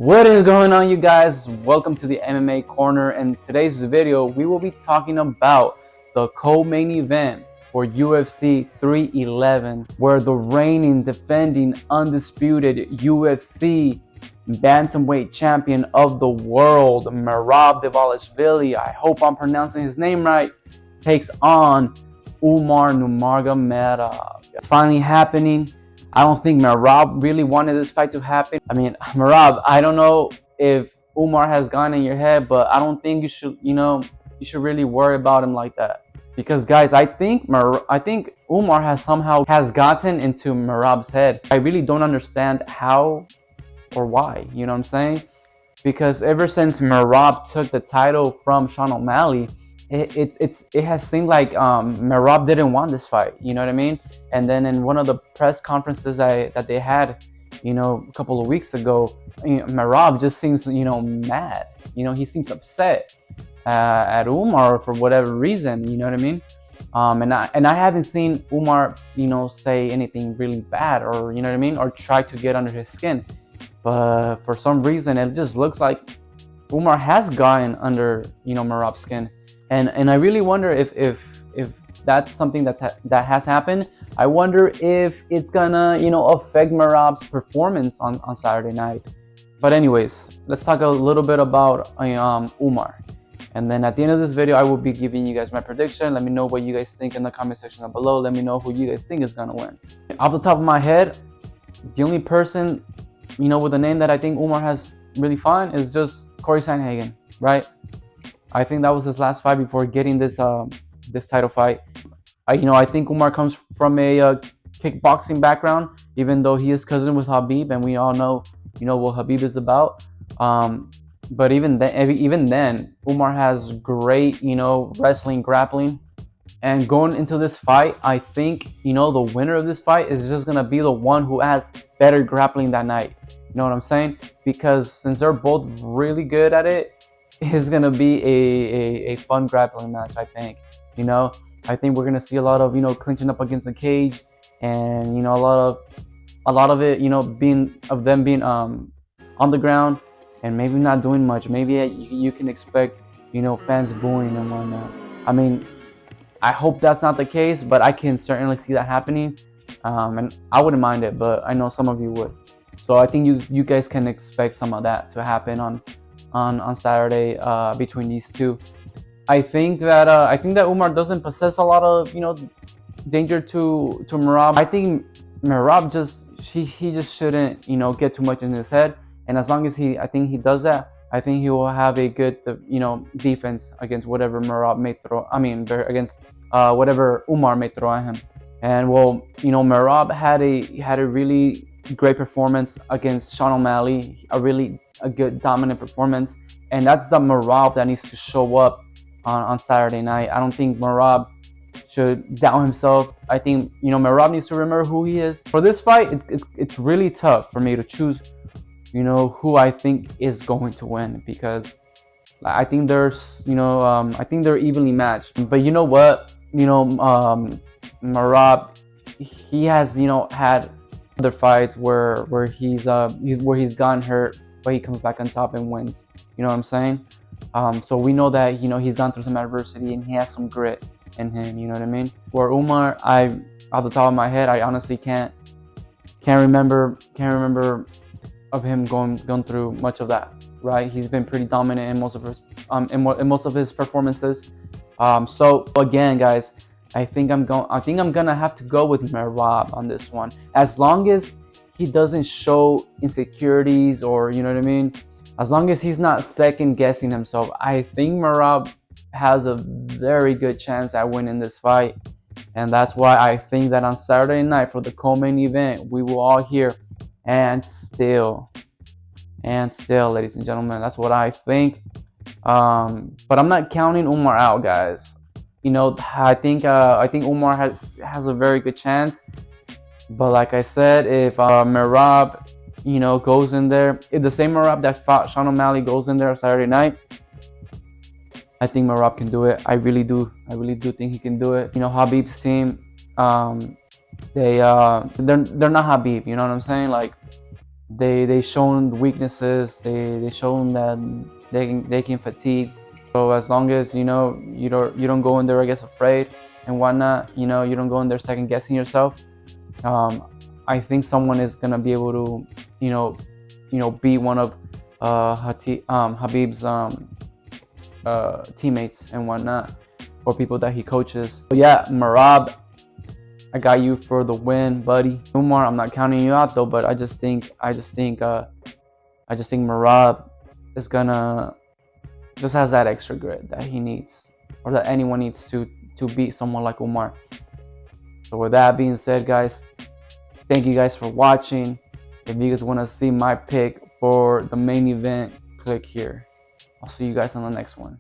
What is going on, you guys? Welcome to the MMA Corner. In today's video, we will be talking about the co-main event for UFC 311, where the reigning, defending, undisputed UFC bantamweight champion of the world, Merab Dvalishvili, I hope I'm pronouncing his name right, takes on Umar Nurmagomedov. It's finally happening. I don't think Merab really wanted this fight to happen. I mean, Merab, I don't know if Umar has gone in your head, but I don't think you should, you should really worry about him like that. Because guys, I think Umar has gotten into Merab's head. I really don't understand how or why, you know what I'm saying? Because ever since Merab took the title from Sean O'Malley, it has seemed like Merab didn't want this fight. You know what I mean? And then in one of the press conferences that they had, a couple of weeks ago, Merab just seems mad. He seems upset at Umar for whatever reason. You know what I mean? And I haven't seen Umar say anything really bad, or you know what I mean, or try to get under his skin. But for some reason, it just looks like Umar has gotten under Merab's skin. And I really wonder if that's something that has happened. I wonder if it's gonna affect Merab's performance on Saturday night. But anyways, let's talk a little bit about Umar. And then at the end of this video, I will be giving you guys my prediction. Let me know what you guys think in the comment section down below. Let me know who you guys think is gonna win. Off the top of my head, the only person with a name that I think Umar has really fun is just Corey Sandhagen, right? I think that was his last fight before getting this title fight. I think Umar comes from a kickboxing background, even though he is cousin with Khabib, and we all know what Khabib is about. But even then, Umar has great wrestling, grappling, and going into this fight, I think the winner of this fight is just gonna be the one who has better grappling that night. You know what I'm saying? Because since they're both really good at it, it's gonna be a fun grappling match. I think. I think we're gonna see a lot of clinching up against the cage, and a lot of it being on the ground and maybe not doing much. Maybe you can expect fans booing and whatnot. I mean, I hope that's not the case, but I can certainly see that happening, and I wouldn't mind it, but I know some of you would. So I think you guys can expect some of that to happen on Saturday between these two. I think that Umar doesn't possess a lot of danger to Merab. I think Merab he just shouldn't get too much in his head, and as long as I think he does that, I think he will have a good defense against whatever Merab may throw. I mean, against whatever Umar may throw at him. And well, Merab had a really great performance against Sean O'Malley, a good dominant performance, and that's the Merab that needs to show up on Saturday night. I don't think Merab should doubt himself. I think Merab needs to remember who he is. For this fight, it's really tough for me to choose who I think is going to win, because I think there's I think they're evenly matched. But you know what, Merab, he has had other fights where he's gotten hurt, but he comes back on top and wins. You know what I'm saying? So we know that he's gone through some adversity and he has some grit in him. You know what I mean? For Umar, off the top of my head, I honestly can't remember of him going through much of that. Right? He's been pretty dominant in most of his performances. So again, guys, I think I'm gonna have to go with Merab on this one. As long as he doesn't show insecurities, or you know what I mean, as long as he's not second guessing himself, I think Merab has a very good chance at winning this fight. And that's why I think that on Saturday night for the co-main event, we will all hear and still, ladies and gentlemen. That's what I think. But I'm not counting Umar out, guys. I think Umar has a very good chance. But like I said, if Merab goes in there, if the same Merab that fought Sean O'Malley goes in there Saturday night, I think Merab can do it. I really do think he can do it. Khabib's team, they're not Khabib. You know what I'm saying? Like, they shown weaknesses. They shown that they can fatigue. So as long as you don't go in there, I guess, afraid and whatnot. You don't go in there second guessing yourself. Um, I think someone is gonna be able to be one of Habib's teammates and whatnot, or people that he coaches. But yeah, Merab, I got you for the win, buddy. Umar, I'm not counting you out though, but I just think Merab is gonna just has that extra grit that he needs, or that anyone needs to beat someone like Umar. So with that being said, guys, thank you guys for watching. If you guys want to see my pick for the main event, click here. I'll see you guys on the next one.